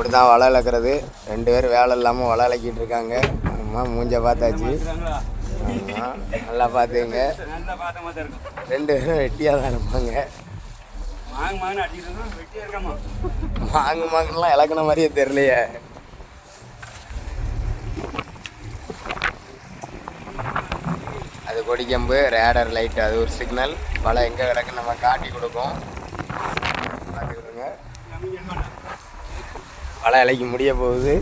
இப்படி தான் வலை இழக்கிறது. 2 பேர் வேலை இல்லாமல் வலை இழக்கிட்டு இருக்காங்க. அம்மா மூஞ்ச பார்த்தாச்சு. நல்லா பார்த்துங்க. 2 பேரும் வெட்டியாக தான் இருப்பாங்க. மாங்குலாம் இழக்கின மாதிரியே தெரியலையே. அது கொடிக்கம்பு, ரேடர் லைட், அது ஒரு சிக்னல். வலை எங்கே கிடக்குன்னு நம்ம காட்டி கொடுக்கும். பார்த்துக்கிடுங்க. வலை இலைக்கு முடிய போகுது.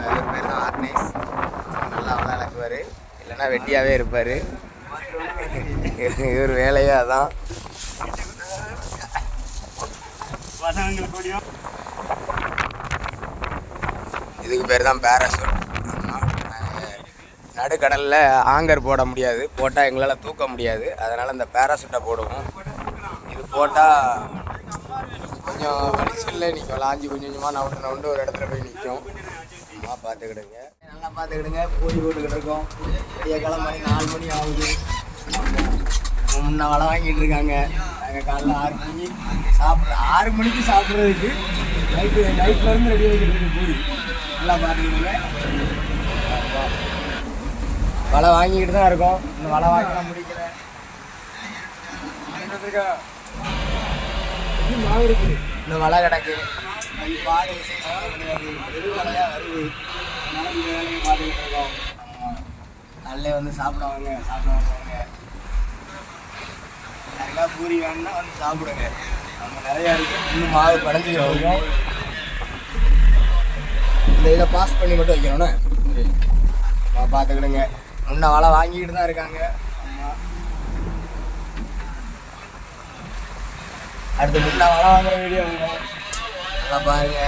இவர் பேர் தான் ஆர்னைஸ். நல்லா வலை இழக்குவார், இல்லைன்னா வெட்டியாகவே இருப்பார். இவர் வேலையே அதான். இதுக்கு பேர் தான் பேராசூட். நடுக்கடலில் ஆங்கர் போட முடியாது, போட்டால் எங்களால் தூக்க முடியாது. அதனால் இந்த பேராசூட்டை போடுவோம். இது போட்டால் கொஞ்சம் வலிச்சல்ல நிற்கும். லாஞ்சி கொஞ்சம் கொஞ்சமாக நவுண்டு ஒரு இடத்துல போய் நிற்கும். பார்த்துக்கிடுங்க, நல்லா பார்த்துக்கிடுங்க. பூரி போட்டுக்கிட்டு இருக்கோம். பெரிய கிளம்பி 4 மணி ஆகுது. முன்ன வலை வாங்கிட்டு இருக்காங்க. நாங்கள் காலைல 6 மணிக்கு 6 மணிக்கு சாப்பிட்றதுக்கு நைட்லேருந்து ரெடி ஆகிட்டு இருக்கு பூரி. நல்லா பார்த்துக்கிடுங்க. வலை வாங்கிக்கிட்டு தான் இருக்கோம். இந்த வலை வாங்கிலாம் முடிக்கல. இந்த வலை கிடக்கு. பாடு விசேஷம் கிடையாது, வெறும் வலையாக வருது. அதனால இந்த வேலையை பார்த்துக்கிட்டு இருக்கோம். நல்லே வந்து சாப்பிடுவாங்க. நிறையா பூரி வேணுன்னா வந்து சாப்பிடுங்க. நம்ம நிறையா இருக்குது. இன்னும் மாவு படைஞ்சிக்கிட்டு இருக்கோம். இந்த இதை பாஸ் பண்ணி மட்டும் வைக்கணும்னா பார்த்துக்கிடுங்க. முன்ன வலை வாங்கிக்கிட்டு தான் இருக்காங்க. அடுத்து முன்ன வலை வாங்குற வீடியோ வரும். நல்லா பாருங்க.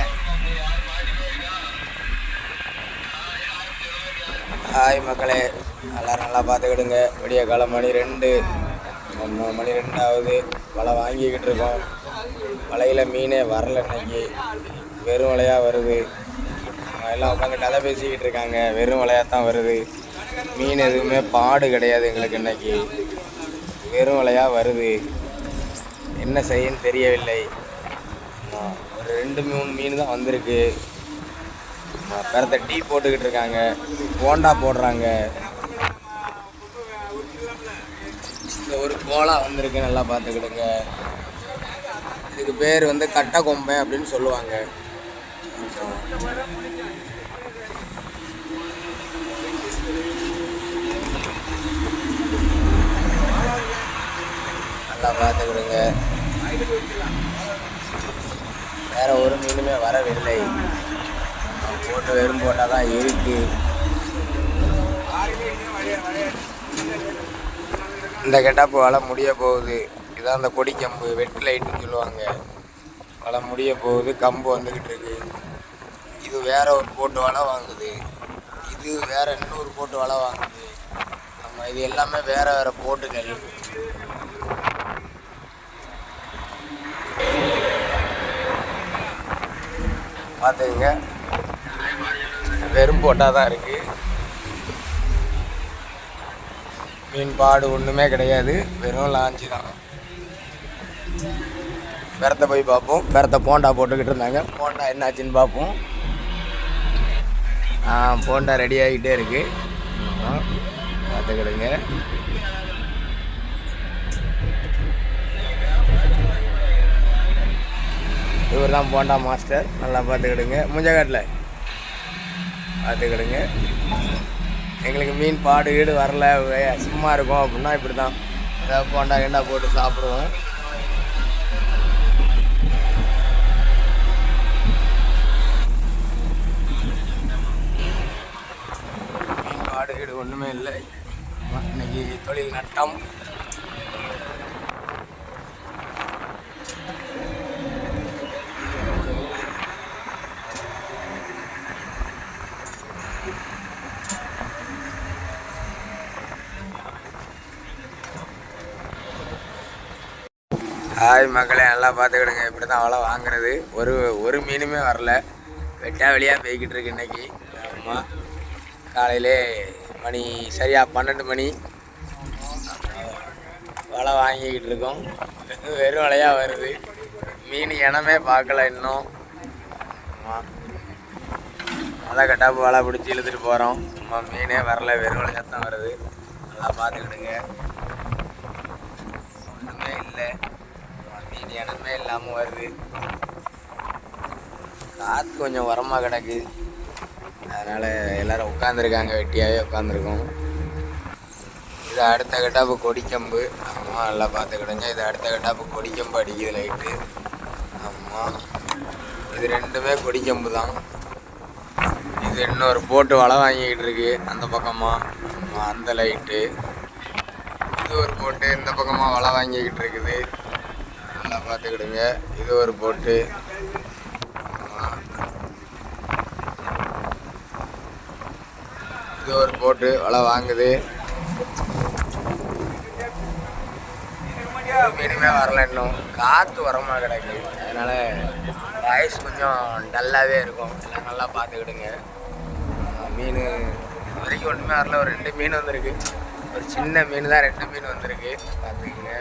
ஹாய் மக்களே, எல்லோரும் நல்லா பார்த்துக்கிடுங்க. விடிய காலம் மணி 2 ஆகுது. வலை வாங்கிக்கிட்டு இருக்கோம். வலையில் மீனே வரல இன்னைக்கு. வெறும் வலையாக வருது. எல்லாம் உட்காந்து கதை பேசிக்கிட்டு இருக்காங்க. வெறும் வலையாக தான் வருது. மீன் எதுவுமே பாடு கிடையாது எங்களுக்கு இன்னைக்கு. வெறும் வலையாக வருது. என்ன செய்யன்னு தெரியவில்லை. ஒரு 2-3 மீன் தான் வந்திருக்கு. பெறத்தை டீ போட்டுக்கிட்டு இருக்காங்க. போண்டா போடுறாங்க. இந்த ஒரு கோலா வந்திருக்கு. நல்லா பார்த்துக்கிடுங்க. இதுக்கு பேர் வந்து கட்டை கொம்பை அப்படின்னு சொல்லுவாங்க. நல்லா பார்த்துக்கிடுங்க. வேற ஒரு மீனுமே வரவில்லை. போட்டு வெறும் போட்டால் தான் இருக்கு. இந்த கெட்டாப்பு வலை முடிய போகுது. இதான் அந்த கொடி கம்பு, வெட் லைட்டுன்னு சொல்லுவாங்க. வலை முடிய போகுது. கம்பு வந்துக்கிட்டு இருக்கு. இது வேற ஒரு போட்டு வலை வாங்குது. இது வேற இன்னொரு போட்டு வலை வாங்குது. நம்ம இது எல்லாமே வேற வேற போட்டுகள். பார்த்துக்குங்க. வெறும் போட்டால் தான் இருக்குது. மீன் பாடு ஒன்றுமே கிடையாது. வெறும் லாஞ்சி தான். பெறத்தை போய் பார்ப்போம். பெறத்தை போண்டா போட்டுக்கிட்டு இருந்தாங்க. போண்டா என்னாச்சுன்னு பார்ப்போம். போண்டா ரெடி ஆகிட்டே இருக்குது. பார்த்துக்கிடுங்க. இவர் தான் போண்டா மாஸ்டர். நல்லா பார்த்துக்கிடுங்க. முஞ்சக்காட்டில் பார்த்துக்கிடுங்க. எங்களுக்கு மீன் பாடு வீடு வரல, சும்மா இருக்கும் அப்படின்னா இப்படி தான் ஏதாவது போண்டா கிண்டா போட்டு சாப்பிடுவோம். மீன் பாடு வீடு ஒன்றுமே இல்லை. இன்னைக்கு தொழில் நட்டம். ஹாய் மக்களே, நல்லா பார்த்துக்கிடுங்க. இப்படி தான் வலை வாங்குறது. ஒரு மீனுமே வரல. வெட்டா வெளியாக போய்கிட்டு இருக்கு இன்றைக்கி. ஆமாம், காலையிலே மணி சரியாக 12 மணி. வலை வாங்கிக்கிட்டு இருக்கோம். வெறும் வலையாக வருது. மீன் இனமே பார்க்கல இன்னும். அதான் கட்டாப்பு வலை பிடிச்சி இழுத்துட்டு போகிறோம். சும்மா மீனே வரல, வெறும் வலையாக தான் வருது. நல்லா பார்த்துக்கிடுங்க. ஒன்றுமே இல்லை, மீன் இனமே இல்லாமல் வருது. காற்று கொஞ்சம் உரமாக கிடக்கு, அதனால் எல்லோரும் உட்காந்துருக்காங்க. வெட்டியாகவே உட்காந்துருக்கோம். இது அடுத்த கட்டாப்பு கொடிக்கம்பு. ஆமாம், நல்லா பார்த்துக்கிடுங்க. இது அடுத்த கட்டாப்பு கொடிக்கம்பு அடிக்குது லைட்டு. ஆமாம், இது ரெண்டுமே கொடிக்கம்பு தான். இது இன்னொரு போட்டு வலை வாங்கிக்கிட்டு இருக்கு அந்த பக்கமாக. அந்த லைட்டு இது ஒரு போட்டு இந்த பக்கமாக வலை வாங்கிக்கிட்டு இருக்குது. நல்லா பார்த்துக்கிடுங்க. இது ஒரு போட்டு. இது ஒரு போட்டு வலை வாங்குது. மீனுமே வரல இன்னும். காற்று உரமாக கிடக்கு, அதனால் வாய்ஸ் கொஞ்சம் டல்லாகவே இருக்கும். எல்லாம் நல்லா பார்த்துக்கிடுங்க. மீன் இது வரைக்கும் ஒன்றுமே வரல. ஒரு 2 மீன் வந்திருக்கு. ஒரு சின்ன மீன் தான் 2 மீன் வந்திருக்கு. பார்த்துக்குங்க.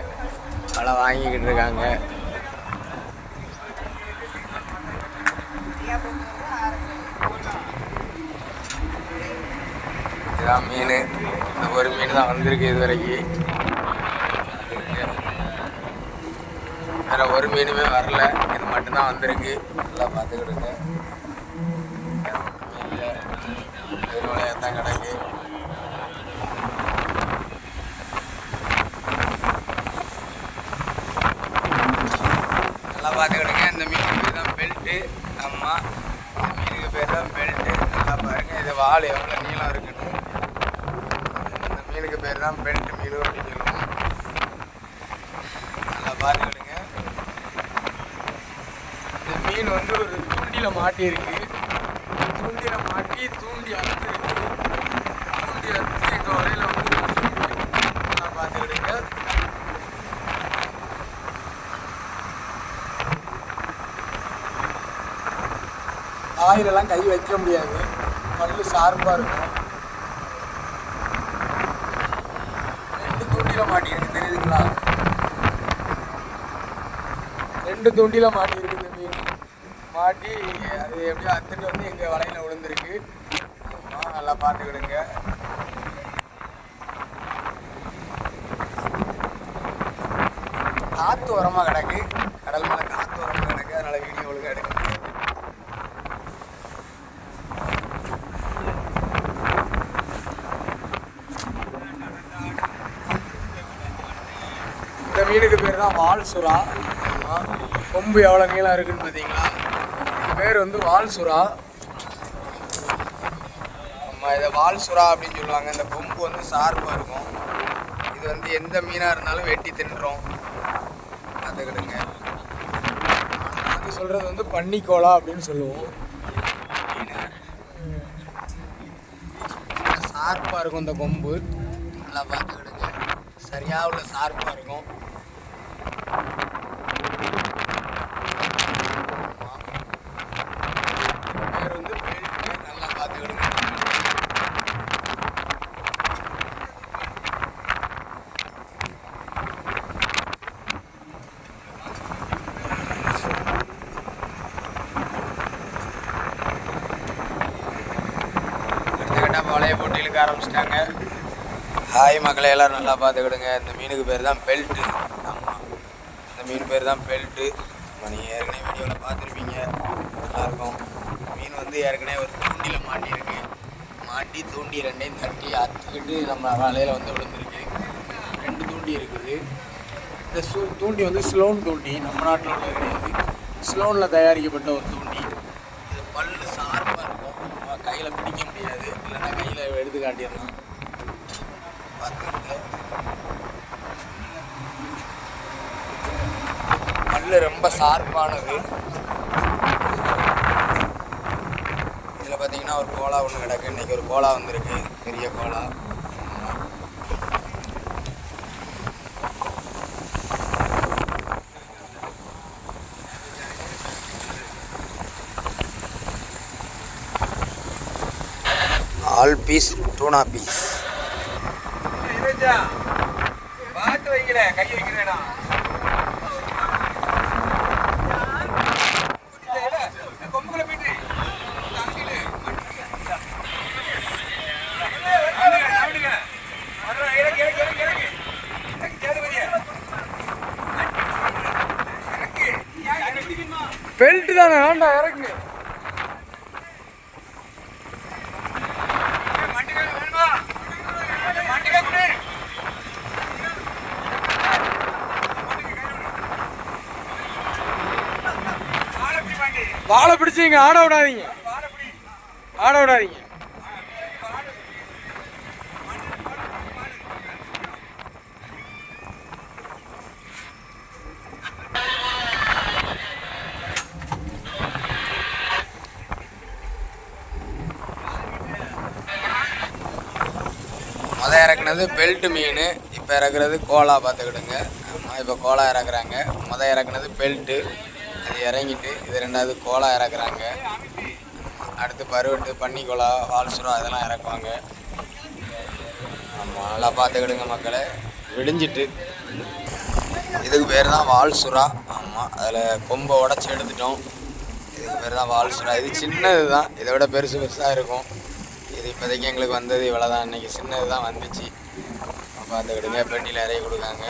வலை வாங்கிக்கிட்டு இருக்காங்க. இதுதான் மீன். இந்த ஒரு மீன் தான் வந்திருக்கு இது வரைக்கும். வேறு ஒரு மீனுமே வரல. இது மட்டும்தான் வந்திருக்கு. நல்லா பார்த்துக்கிடுங்க. இல்லை, வெறும் வலையாக தான் கிடக்கு. நல்லா பார்த்துக்கிடுங்க. இந்த மீனுக்கு பேர் தான் பெல்ட்டு. ஆமாம், இந்த மீனுக்கு பேர் தான் பெல்ட்டு. நல்லா பாருங்கள், இது வால் எவ்வளோ நீளம் இருக்குன்னு. இந்த மீனுக்கு பேர் தான் பெல்ட் மீன் அப்படின்னு சொல்லுவோம். நல்லா பார்த்துக்கிடுங்க. இந்த மீன் வந்து ஒரு தூண்டியில் மாட்டியிருக்கு. தூண்டியில் மாட்டி தூண்டி அறுத்துருக்கு. தூண்டி அறுத்து எங்கள் வலையில் வந்து நல்லா பார்த்துக்கிடுங்க. ஆயிலெல்லாம் கை வைக்க முடியாது, பல்லு ஷார்ப்பாக இருக்கும். 2 தூண்டியில் மாட்டியிருக்கு, தெரியுதுங்களா? 2 தூண்டியில் மாட்டியிருக்கு. இந்த மீன் மாட்டி அது எப்படியோ அத்துட்டு வந்து எங்கள் வலையில் விழுந்திருக்கு. நல்லா பார்த்துக்கிடுங்க. காற்று உரமாக கிடக்கு. கடல் மேலே காற்று உரமாக கிடக்கு, அதனால் வீடியோ ஒழுங்காக எடுக்க முடியாது. இந்த மீனுக்கு பேர் தான் வால் சுறா. கொம்பு எவ்வளோ நீளம் இருக்குன்னு பார்த்தீங்களா? இதுக்கு பேர் வந்து வால் சுறா. ஆமாம், இதை வால் சுறா அப்படின்னு சொல்லுவாங்க. இந்த கொம்பு வந்து ஷார்ப்பாக இருக்கும். இது வந்து எந்த மீனாக இருந்தாலும் வெட்டி தின்றோம். பார்த்துக்கிடுங்க. நாங்கள் சொல்கிறது வந்து பன்னிக்கோலா அப்படின்னு சொல்லுவோம். ஷார்ப்பாக இருக்கும் இந்த கொம்பு. நல்லா பார்த்துக்கிடுங்க. சரியாக உள்ள ஷார்ப்பாக இருக்கும். பேர் வந்து பெல்ட்டு. நல்லா பார்த்துக்கிடுங்க. அடுத்த வலையை போட்டு இழுக்க ஆரம்பிச்சிட்டாங்க. ஹாய் மக்களை, எல்லோரும் நல்லா பார்த்துக்கிடுங்க. இந்த மீனுக்கு பேர் தான் பெல்ட்டு. ஆமாம், இந்த மீன் பேர் தான் பெல்ட்டு. நீங்கள் ஏற்கனவே வீடியோவில் பார்த்துருப்பீங்க. நல்லாயிருக்கும். மீன் வந்து ஏற்கனவே ஒரு தூண்டியில் மாட்டியிருக்கு. மாட்டி தூண்டி 2ஐயும் தட்டி அத்துக்கிட்டு நம்ம வலையில் வந்து விழுந்துருக்கு. 2 தூண்டி இருக்குது. இந்த தூண்டி வந்து ஸ்லோன் தூண்டி, நம்ம நாட்டில் உள்ள கிடையாது. ஸ்லோனில் தயாரிக்கப்பட்ட ஒரு தூண்டி. இது பல்லு ஷார்ப்பாக இருக்கும். கையில் பிடிக்க முடியாது, இல்லைன்னா கையில் எடுத்து காட்டிடலாம். பார்த்துக்கிட்டு பல்லு ரொம்ப ஷார்ப்பானது. இதில் பார்த்தீங்கன்னா ஒரு கோலா ஒன்று கிடக்கு. இன்றைக்கி ஒரு கோலா வந்திருக்கு, பெரிய கோலா. All piece, tuna piece. Belt தானே வேண்டாம் இறக்குங்க. வாழை பிடிச்சிங்க, ஆட விடாதீங்க, ஆட விடாதீங்க. முத இறக்குனது பெல்ட் மீன், இப்போ இறக்குறது கோலா பார்த்துக்கிடுங்க. ஆமாம், இப்போ கோலா இறக்குறாங்க. முத இறக்குனது பெல்ட்டு, அது இறங்கிட்டு இது ரெண்டாவது கோலா இறக்குறாங்க. அடுத்து பருவட்டு, பன்னி கோலா, வால்சுரா இதெல்லாம் இறக்குவாங்க. ஆமாம், நல்லா பார்த்துக்கிடுங்க மக்களே. விடிஞ்சிட்டு இதுக்கு பேர் தான் வால்சுரா. ஆமாம், அதில் கொம்பை உடச்சி எடுத்துட்டோம். இதுக்கு பேர் தான் வால்சுரா. இது சின்னது தான், இதை விட பெருசு பெருசாக இருக்கும். இது இப்போதைக்கு எங்களுக்கு வந்தது இவ்வளோ தான். இன்றைக்கி சின்னது தான் வந்துச்சு. பார்த்துக்கிடுங்க. பெட்டியில் இறக்கி கொடுக்காங்க.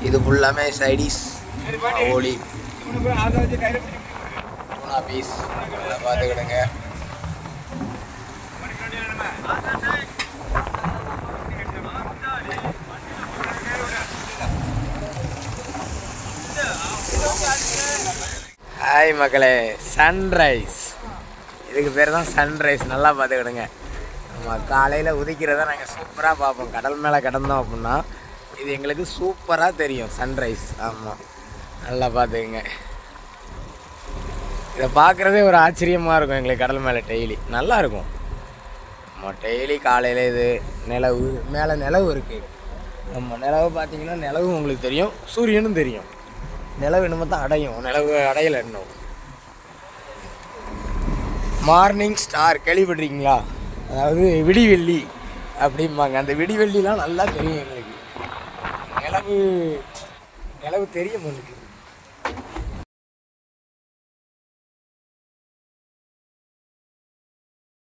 இது ஃபுல்லாமே சைடிஸ், ஓலி, டூனா பீஸ் எல்லாம் பார்த்துக்கிடுங்க. ஹாய் மக்களே, சன்ரைஸ். இதுக்கு பேர் தான் சன்ரைஸ். நல்லா பார்த்துக்கிடுங்க. நம்ம காலையில் உதிக்கிறத நாங்கள் சூப்பராக பார்ப்போம். கடல் மேலே கிடந்தோம் அப்படின்னா இது எங்களுக்கு சூப்பராக தெரியும் சன்ரைஸ். ஆமாம், நல்லா பார்த்துக்குங்க. இதை பார்க்குறதே ஒரு ஆச்சரியமாக இருக்கும் எங்களுக்கு. கடல் மேலே டெய்லி நல்லாயிருக்கும். நம்ம டெய்லி காலையில் இது நிலவு, மேலே நிலவு இருக்குது. நம்ம நிலவு பார்த்திங்கன்னா நிலவு உங்களுக்கு தெரியும், சூரியனும் தெரியும். நிலவு என்னமோ தான் அடையும், நிலவு அடையலை இன்னும். மார்னிங் ஸ்டார் கேள்விப்பட்டிருக்கீங்களா? அதாவது விடிவெள்ளி அப்படிம்பாங்க. அந்த விடிவெள்ளிலாம் நல்லா தெரியும் எங்களுக்கு. நிலவு தெரியும் உங்களுக்கு.